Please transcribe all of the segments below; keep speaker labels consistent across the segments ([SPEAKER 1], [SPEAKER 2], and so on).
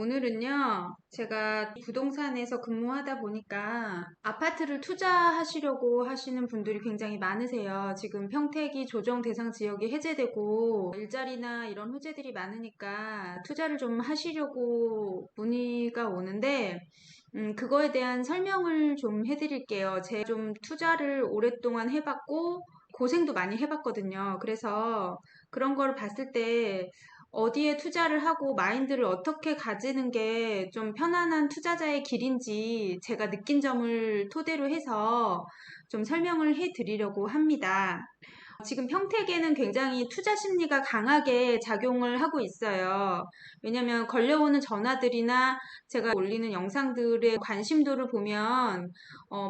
[SPEAKER 1] 오늘은요, 제가 부동산에서 근무하다 보니까 아파트를 투자하시려고 하시는 분들이 굉장히 많으세요. 지금 평택이 조정 대상 지역이 해제되고 일자리나 이런 호재들이 많으니까 투자를 좀 하시려고 문의가 오는데, 그거에 대한 설명을 좀 해드릴게요. 제가 좀 투자를 오랫동안 해봤고, 고생도 많이 해봤거든요. 그래서 그런 걸 봤을 때 어디에 투자를 하고 마인드를 어떻게 가지는 게 좀 편안한 투자자의 길인지 제가 느낀 점을 토대로 해서 좀 설명을 해 드리려고 합니다. 지금 평택에는 굉장히 투자 심리가 강하게 작용을 하고 있어요. 왜냐면 걸려오는 전화들이나 제가 올리는 영상들의 관심도를 보면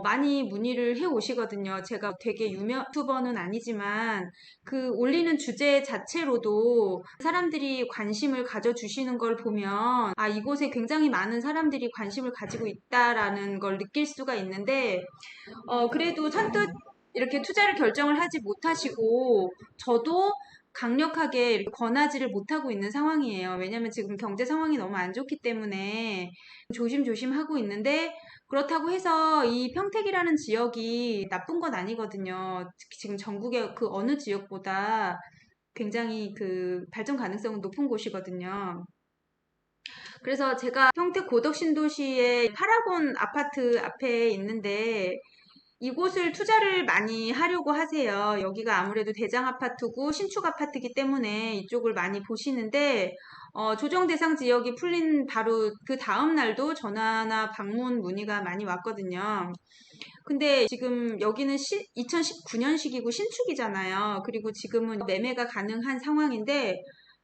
[SPEAKER 1] 많이 문의를 해 오시거든요. 제가 되게 유명 유튜버는 아니지만 그 올리는 주제 자체로도 사람들이 관심을 가져주시는 걸 보면 아, 이곳에 굉장히 많은 사람들이 관심을 가지고 있다라는 걸 느낄 수가 있는데 그래도 선뜻 이렇게 투자를 결정을 하지 못하시고 저도 강력하게 이렇게 권하지를 못하고 있는 상황이에요. 왜냐면 지금 경제 상황이 너무 안 좋기 때문에 조심조심 하고 있는데 그렇다고 해서 이 평택이라는 지역이 나쁜 건 아니거든요. 지금 전국의 그 어느 지역보다 굉장히 그 발전 가능성은 높은 곳이거든요. 그래서 제가 평택 고덕신도시의 파라곤 아파트 앞에 있는데 이곳을 투자를 많이 하려고 하세요. 여기가 아무래도 대장 아파트고 신축 아파트이기 때문에 이쪽을 많이 보시는데 조정 대상 지역이 풀린 바로 그 다음 날도 전화나 방문 문의가 많이 왔거든요. 근데 지금 여기는 2019년식이고 신축이잖아요. 그리고 지금은 매매가 가능한 상황인데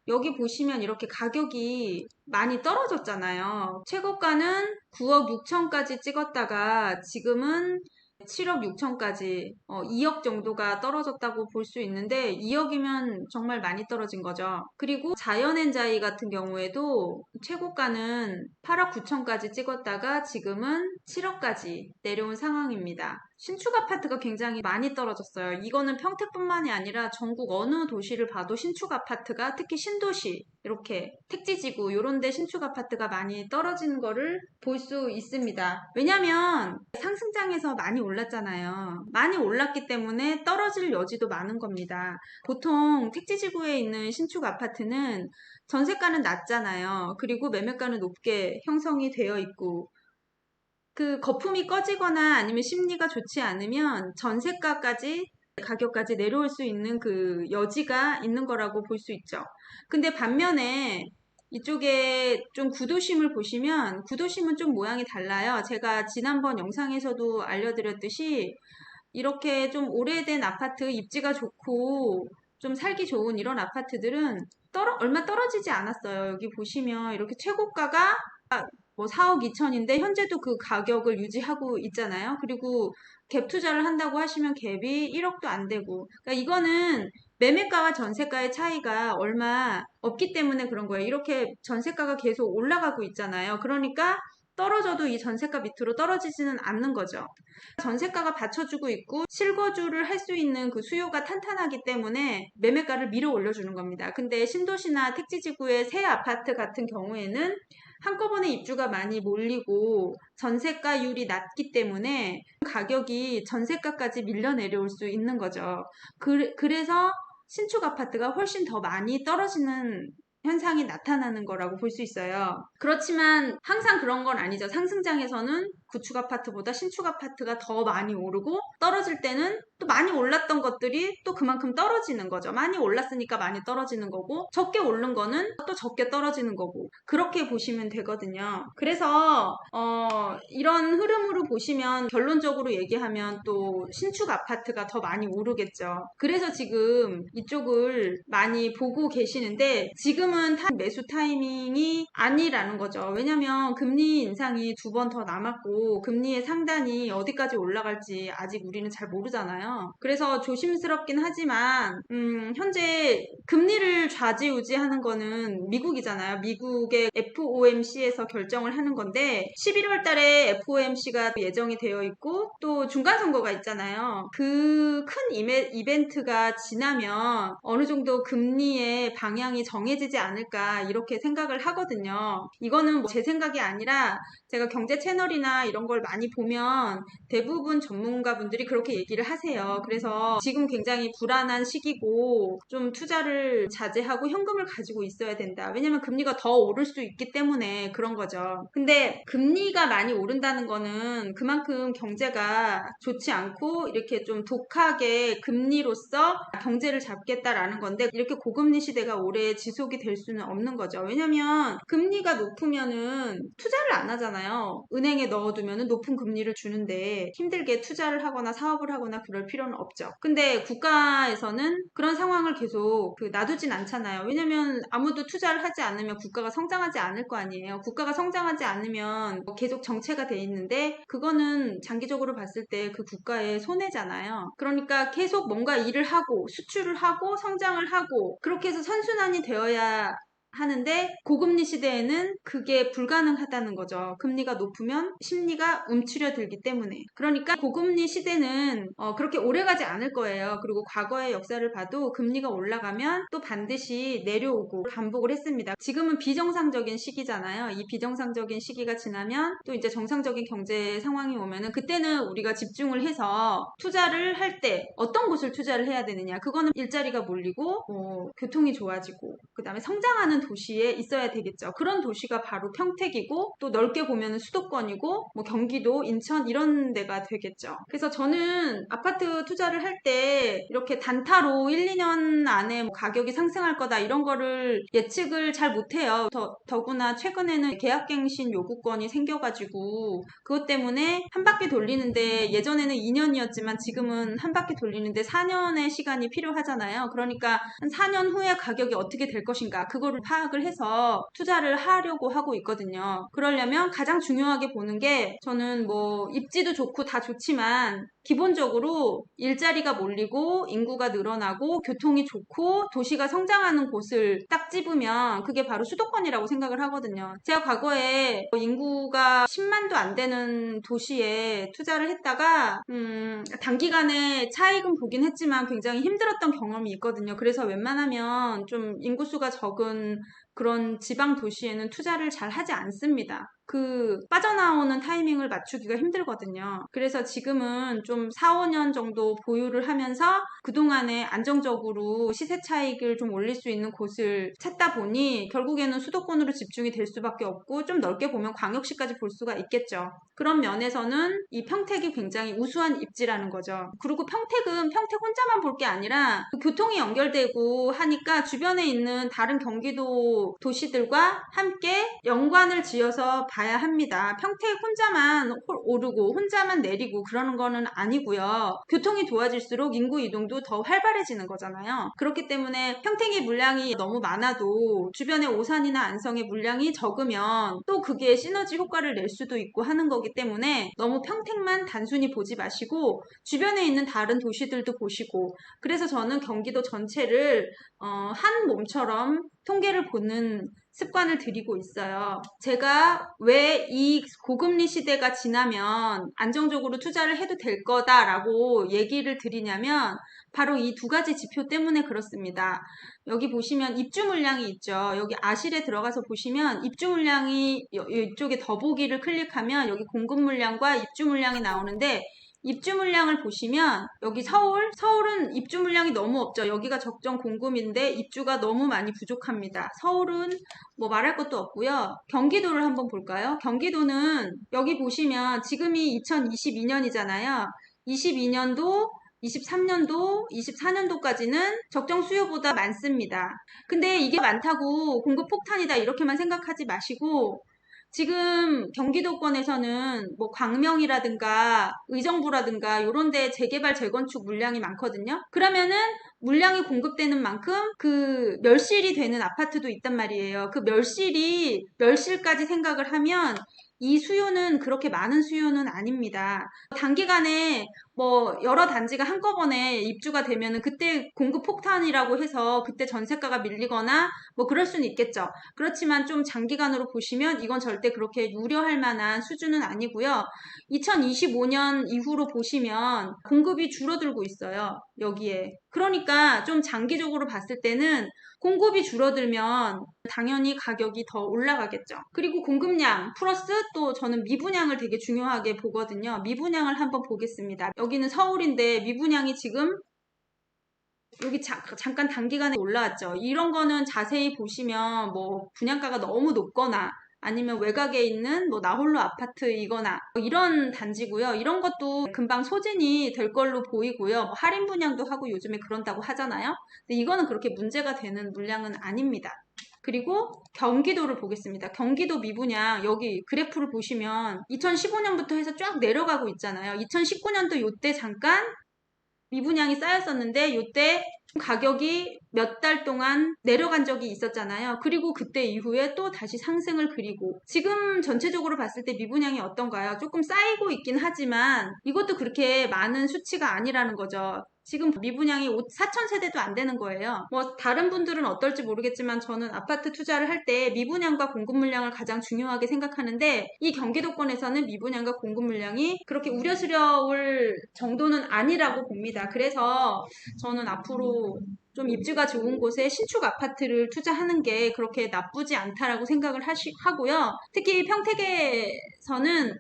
[SPEAKER 1] 여기 보시면 이렇게 가격이 많이 떨어졌잖아요. 최고가는 9억 6천까지 찍었다가 지금은 7억 6천까지 2억 정도가 떨어졌다고 볼 수 있는데 2억이면 정말 많이 떨어진 거죠. 그리고 자연엔자이 같은 경우에도 최고가는 8억 9천까지 찍었다가 지금은 7억까지 내려온 상황입니다. 신축 아파트가 굉장히 많이 떨어졌어요. 이거는 평택뿐만이 아니라 전국 어느 도시를 봐도 신축 아파트가 특히 신도시 이렇게 택지지구 이런 데 신축 아파트가 많이 떨어지는 거를 볼 수 있습니다. 왜냐면 상승장에서 많이 올랐잖아요. 많이 올랐기 때문에 떨어질 여지도 많은 겁니다. 보통 택지지구에 있는 신축 아파트는 전세가는 낮잖아요. 그리고 매매가는 높게 형성이 되어 있고 그 거품이 꺼지거나 아니면 심리가 좋지 않으면 전세가까지 가격까지 내려올 수 있는 그 여지가 있는 거라고 볼 수 있죠. 근데 반면에 이쪽에 좀 구도심을 보시면 구도심은 좀 모양이 달라요. 제가 지난번 영상에서도 알려드렸듯이 이렇게 좀 오래된 아파트 입지가 좋고 좀 살기 좋은 이런 아파트들은 얼마 떨어지지 않았어요. 여기 보시면 이렇게 최고가가 뭐 4억 2천인데 현재도 그 가격을 유지하고 있잖아요. 그리고 갭 투자를 한다고 하시면 갭이 1억도 안 되고. 그러니까 이거는 매매가와 전세가의 차이가 얼마 없기 때문에 그런 거예요. 이렇게 전세가가 계속 올라가고 있잖아요. 그러니까 떨어져도 이 전세가 밑으로 떨어지지는 않는 거죠. 전세가가 받쳐주고 있고 실거주를 할 수 있는 그 수요가 탄탄하기 때문에 매매가를 밀어 올려주는 겁니다. 근데 신도시나 택지지구의 새 아파트 같은 경우에는 한꺼번에 입주가 많이 몰리고 전세가율이 낮기 때문에 가격이 전세가까지 밀려 내려올 수 있는 거죠. 그래서 신축 아파트가 훨씬 더 많이 떨어지는 현상이 나타나는 거라고 볼 수 있어요. 그렇지만 항상 그런 건 아니죠. 상승장에서는 구축 아파트보다 신축 아파트가 더 많이 오르고 떨어질 때는 또 많이 올랐던 것들이 또 그만큼 떨어지는 거죠. 많이 올랐으니까 많이 떨어지는 거고 적게 오른 거는 또 적게 떨어지는 거고 그렇게 보시면 되거든요. 그래서 이런 흐름으로 보시면 결론적으로 얘기하면 또 신축 아파트가 더 많이 오르겠죠. 그래서 지금 이쪽을 많이 보고 계시는데 지금은 매수 타이밍이 아니라는 거죠. 왜냐면 금리 인상이 2번 더 남았고 불구하고 금리의 상단이 어디까지 올라갈지 아직 우리는 잘 모르잖아요. 그래서 조심스럽긴 하지만 현재 금리를 좌지우지하는 거는 미국이잖아요. 미국의 FOMC에서 결정을 하는 건데 11월 달에 FOMC가 예정이 되어 있고 또 중간선거가 있잖아요. 그 큰 이벤트가 지나면 어느 정도 금리의 방향이 정해지지 않을까 이렇게 생각을 하거든요. 이거는 뭐 제 생각이 아니라 제가 경제 채널이나 이런 걸 많이 보면 대부분 전문가분들이 그렇게 얘기를 하세요. 그래서 지금 굉장히 불안한 시기고 좀 투자를 자제하고 현금을 가지고 있어야 된다. 왜냐면 금리가 더 오를 수 있기 때문에 그런 거죠. 근데 금리가 많이 오른다는 거는 그만큼 경제가 좋지 않고 이렇게 좀 독하게 금리로서 경제를 잡겠다라는 건데 이렇게 고금리 시대가 오래 지속이 될 수는 없는 거죠. 왜냐면 금리가 높으면은 투자를 안 하잖아요. 은행에 넣어두면은 높은 금리를 주는데 힘들게 투자를 하거나 사업을 하거나 그럴 필요는 없죠. 근데 국가에서는 그런 상황을 계속 놔두진 않잖아요. 왜냐면 아무도 투자를 하지 않으면 국가가 성장하지 않을 거 아니에요. 국가가 성장하지 않으면 계속 정체가 돼 있는데 그거는 장기적으로 봤을 때 그 국가의 손해잖아요. 그러니까 계속 뭔가 일을 하고 수출을 하고 성장을 하고 그렇게 해서 선순환이 되어야 하는데 고금리 시대에는 그게 불가능하다는 거죠. 금리가 높으면 심리가 움츠려들기 때문에. 그러니까 고금리 시대는 그렇게 오래가지 않을 거예요. 그리고 과거의 역사를 봐도 금리가 올라가면 또 반드시 내려오고 반복을 했습니다. 지금은 비정상적인 시기잖아요. 이 비정상적인 시기가 지나면 또 이제 정상적인 경제 상황이 오면은 그때는 우리가 집중을 해서 투자를 할 때 어떤 곳을 투자를 해야 되느냐. 그거는 일자리가 몰리고 교통이 좋아지고 그 다음에 성장하는 도시에 있어야 되겠죠. 그런 도시가 바로 평택이고 또 넓게 보면 수도권이고 뭐 경기도, 인천 이런 데가 되겠죠. 그래서 저는 아파트 투자를 할 때 이렇게 단타로 1, 2년 안에 뭐 가격이 상승할 거다 이런 거를 예측을 잘 못해요. 더구나 최근에는 계약갱신 요구권이 생겨가지고 그것 때문에 한 바퀴 돌리는데 예전에는 2년이었지만 지금은 한 바퀴 돌리는데 4년의 시간이 필요하잖아요. 그러니까 한 4년 후에 가격이 어떻게 될 것인가 그거를 파악을 해서 투자를 하려고 하고 있거든요. 그러려면 가장 중요하게 보는 게 저는 뭐 입지도 좋고 다 좋지만 기본적으로 일자리가 몰리고 인구가 늘어나고 교통이 좋고 도시가 성장하는 곳을 딱 집으면 그게 바로 수도권이라고 생각을 하거든요. 제가 과거에 인구가 10만도 안 되는 도시에 투자를 했다가 단기간에 차익은 보긴 했지만 굉장히 힘들었던 경험이 있거든요. 그래서 웬만하면 좀 인구수가 적은 그런 지방 도시에는 투자를 잘 하지 않습니다. 빠져나오는 타이밍을 맞추기가 힘들거든요. 그래서 지금은 좀 4, 5년 정도 보유를 하면서 그동안에 안정적으로 시세 차익을 좀 올릴 수 있는 곳을 찾다 보니 결국에는 수도권으로 집중이 될 수밖에 없고 좀 넓게 보면 광역시까지 볼 수가 있겠죠. 그런 면에서는 이 평택이 굉장히 우수한 입지라는 거죠. 그리고 평택은 평택 혼자만 볼 게 아니라 교통이 연결되고 하니까 주변에 있는 다른 경기도 도시들과 함께 연관을 지어서 봐야 합니다. 평택 혼자만 오르고 혼자만 내리고 그러는 거는 아니고요. 교통이 좋아질수록 인구 이동도 더 활발해지는 거잖아요. 그렇기 때문에 평택의 물량이 너무 많아도 주변에 오산이나 안성의 물량이 적으면 또 그게 시너지 효과를 낼 수도 있고 하는 거기 때문에 너무 평택만 단순히 보지 마시고 주변에 있는 다른 도시들도 보시고 그래서 저는 경기도 전체를 한 몸처럼 통계를 보는 습관을 들이고 있어요. 제가 왜 이 고금리 시대가 지나면 안정적으로 투자를 해도 될 거다라고 얘기를 드리냐면 바로 이 두 가지 지표 때문에 그렇습니다. 여기 보시면 입주 물량이 있죠. 여기 아실에 들어가서 보시면 입주 물량이 이쪽에 더보기를 클릭하면 여기 공급 물량과 입주 물량이 나오는데 입주 물량을 보시면 여기 서울은 입주 물량이 너무 없죠. 여기가 적정 공급인데 입주가 너무 많이 부족합니다. 서울은 뭐 말할 것도 없고요. 경기도를 한번 볼까요? 경기도는 여기 보시면 지금이 2022년이잖아요. 22년도 23년도, 24년도까지는 적정 수요보다 많습니다. 근데 이게 많다고 공급 폭탄이다 이렇게만 생각하지 마시고 지금 경기도권에서는 뭐 광명이라든가 의정부라든가 요런 데 재개발 재건축 물량이 많거든요. 그러면은 물량이 공급되는 만큼 그 멸실이 되는 아파트도 있단 말이에요. 그 멸실까지 생각을 하면 이 수요는 그렇게 많은 수요는 아닙니다. 단기간에 뭐 여러 단지가 한꺼번에 입주가 되면은 그때 공급 폭탄이라고 해서 그때 전세가가 밀리거나 뭐 그럴 수는 있겠죠. 그렇지만 좀 장기간으로 보시면 이건 절대 그렇게 우려할 만한 수준은 아니고요. 2025년 이후로 보시면 공급이 줄어들고 있어요. 여기에. 그러니까 좀 장기적으로 봤을 때는 공급이 줄어들면 당연히 가격이 더 올라가겠죠. 그리고 공급량 플러스 또 저는 미분양을 되게 중요하게 보거든요. 미분양을 한번 보겠습니다. 여기는 서울인데 미분양이 지금 여기 잠깐 단기간에 올라왔죠. 이런 거는 자세히 보시면 뭐 분양가가 너무 높거나 아니면 외곽에 있는 뭐 나홀로 아파트이거나 뭐 이런 단지고요. 이런 것도 금방 소진이 될 걸로 보이고요. 뭐 할인 분양도 하고 요즘에 그런다고 하잖아요. 근데 이거는 그렇게 문제가 되는 물량은 아닙니다. 그리고 경기도를 보겠습니다. 경기도 미분양 여기 그래프를 보시면 2015년부터 해서 쫙 내려가고 있잖아요. 2019년도 요때 잠깐 미분양이 쌓였었는데 요때 가격이 몇 달 동안 내려간 적이 있었잖아요. 그리고 그때 이후에 또 다시 상승을 그리고 지금 전체적으로 봤을 때 미분양이 어떤가요? 조금 쌓이고 있긴 하지만 이것도 그렇게 많은 수치가 아니라는 거죠. 지금 미분양이 4,000세대도 안 되는 거예요. 뭐 다른 분들은 어떨지 모르겠지만 저는 아파트 투자를 할 때 미분양과 공급 물량을 가장 중요하게 생각하는데 이 경기도권에서는 미분양과 공급 물량이 그렇게 우려스러울 정도는 아니라고 봅니다. 그래서 저는 앞으로 좀 입지가 좋은 곳에 신축 아파트를 투자하는 게 그렇게 나쁘지 않다라고 생각을 하고요. 특히 평택에서는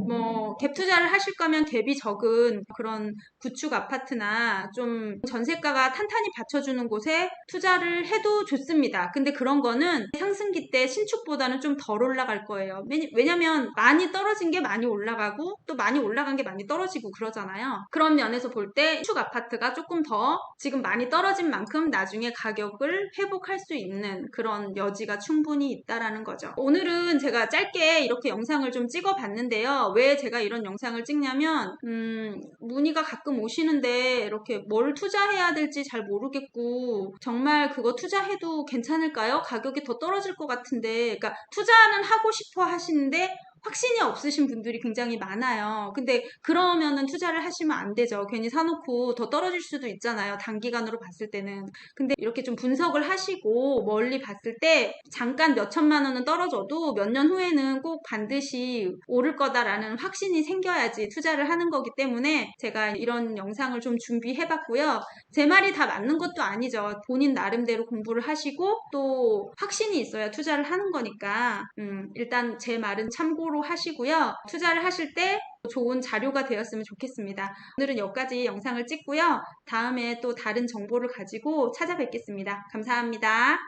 [SPEAKER 1] 뭐 갭 투자를 하실 거면 갭이 적은 그런 구축 아파트나 좀 전세가가 탄탄히 받쳐주는 곳에 투자를 해도 좋습니다. 근데 그런 거는 상승기 때 신축보다는 좀 덜 올라갈 거예요. 왜냐면 많이 떨어진 게 많이 올라가고 또 많이 올라간 게 많이 떨어지고 그러잖아요. 그런 면에서 볼 때 신축 아파트가 조금 더 지금 많이 떨어진 만큼 나중에 가격을 회복할 수 있는 그런 여지가 충분히 있다라는 거죠. 오늘은 제가 짧게 이렇게 영상을 좀 찍어 봤는데요. 왜 제가 이런 영상을 찍냐면 문의가 가끔 오시는데 이렇게 뭘 투자해야 될지 잘 모르겠고 정말 그거 투자해도 괜찮을까요? 가격이 더 떨어질 것 같은데 그러니까 투자는 하고 싶어 하시는데 확신이 없으신 분들이 굉장히 많아요. 근데 그러면은 투자를 하시면 안 되죠. 괜히 사놓고 더 떨어질 수도 있잖아요. 단기간으로 봤을 때는. 근데 이렇게 좀 분석을 하시고 멀리 봤을 때 잠깐 몇 천만 원은 떨어져도 몇 년 후에는 꼭 반드시 오를 거다라는 확신이 생겨야지 투자를 하는 거기 때문에 제가 이런 영상을 좀 준비해봤고요. 제 말이 다 맞는 것도 아니죠. 본인 나름대로 공부를 하시고 또 확신이 있어야 투자를 하는 거니까 일단 제 말은 참고로 하시고요. 투자를 하실 때 좋은 자료가 되었으면 좋겠습니다. 오늘은 여기까지 영상을 찍고요. 다음에 또 다른 정보를 가지고 찾아뵙겠습니다. 감사합니다.